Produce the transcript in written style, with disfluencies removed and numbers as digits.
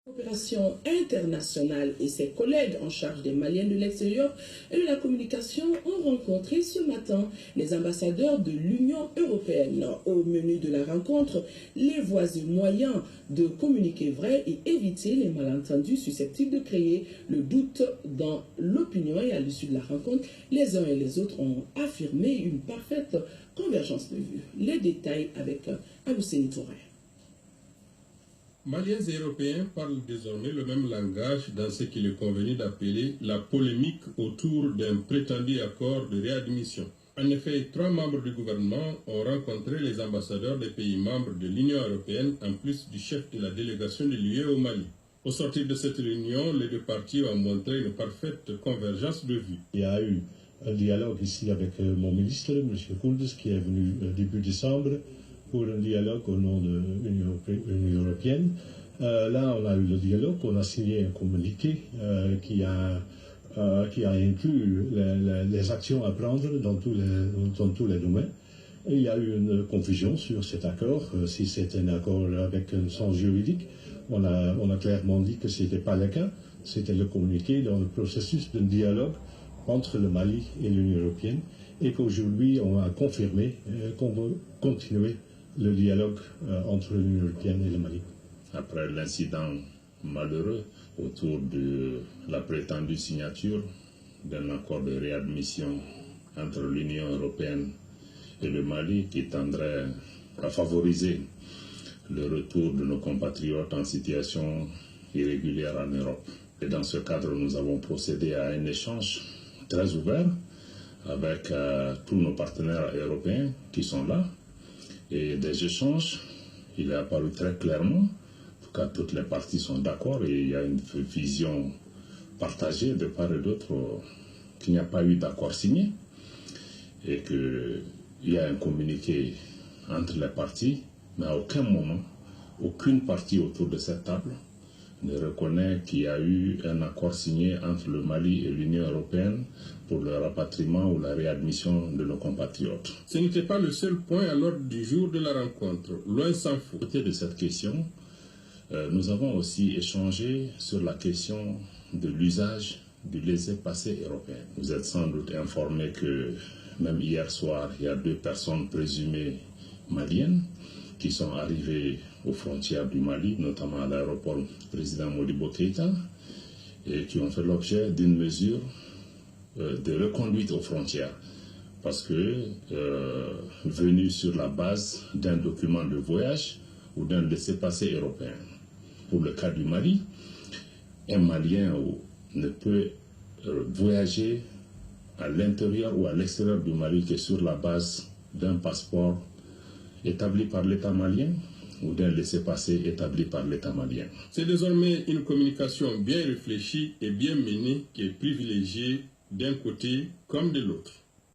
Coopération internationale et ses collègues en charge des Maliens de l'extérieur et de la communication ont rencontré ce matin les ambassadeurs de l'Union européenne. Au menu de la rencontre, les voies et moyens de communiquer vrai et éviter les malentendus susceptibles de créer le doute dans l'opinion. Et à l'issue de la rencontre, les uns et les autres ont affirmé une parfaite convergence de vues. Les détails avec Abousseni Touré. Maliens et Européens parlent désormais le même langage dans ce qu'il est convenu d'appeler la polémique autour d'un prétendu accord de réadmission. En effet, 3 membres du gouvernement ont rencontré les ambassadeurs des pays membres de l'Union européenne en plus du chef de la délégation de l'UE au Mali. Au sortir de cette réunion, les 2 parties ont montré une parfaite convergence de vues. Il y a eu un dialogue ici avec mon ministre, M. Kounders, qui est venu début décembre pour un dialogue au nom de l'Union européenne. Là, on a eu le dialogue, on a signé un communiqué qui a inclus les actions à prendre dans tous les domaines. Et il y a eu une confusion sur cet accord, si c'est un accord avec un sens juridique. On a clairement dit que ce n'était pas le cas. C'était le communiqué dans le processus d'un dialogue entre le Mali et l'Union européenne. Et qu'aujourd'hui, on a confirmé qu'on veut continuer le dialogue entre l'Union européenne et le Mali. Après l'incident malheureux autour de la prétendue signature d'un accord de réadmission entre l'Union européenne et le Mali qui tendrait à favoriser le retour de nos compatriotes en situation irrégulière en Europe. Et dans ce cadre, nous avons procédé à un échange très ouvert avec tous nos partenaires européens qui sont là. Et des échanges, il est apparu très clairement, en tout cas toutes les parties sont d'accord et il y a une vision partagée de part et d'autre qu'il n'y a pas eu d'accord signé et qu'il y a un communiqué entre les parties, mais à aucun moment, aucune partie autour de cette table ne reconnaît qu'il y a eu un accord signé entre le Mali et l'Union européenne pour le rapatriement ou la réadmission de nos compatriotes. Ce n'était pas le seul point à l'ordre du jour de la rencontre, loin s'en faut. À côté de cette question, nous avons aussi échangé sur la question de l'usage du laissez-passer européen. Vous êtes sans doute informé que même hier soir, il y a 2 personnes présumées maliennes qui sont arrivées aux frontières du Mali, notamment à l'aéroport président Modibo Keïta, et qui ont fait l'objet d'une mesure de reconduite aux frontières, parce que venu sur la base d'un document de voyage ou d'un laissez-passer européen. Pour le cas du Mali, un Malien ne peut voyager à l'intérieur ou à l'extérieur du Mali que sur la base d'un passeport établi par l'État malien ou d'un laissez-passer établi par l'État malien. C'est désormais une communication bien réfléchie et bien menée qui est privilégiée d'un côté comme de l'autre.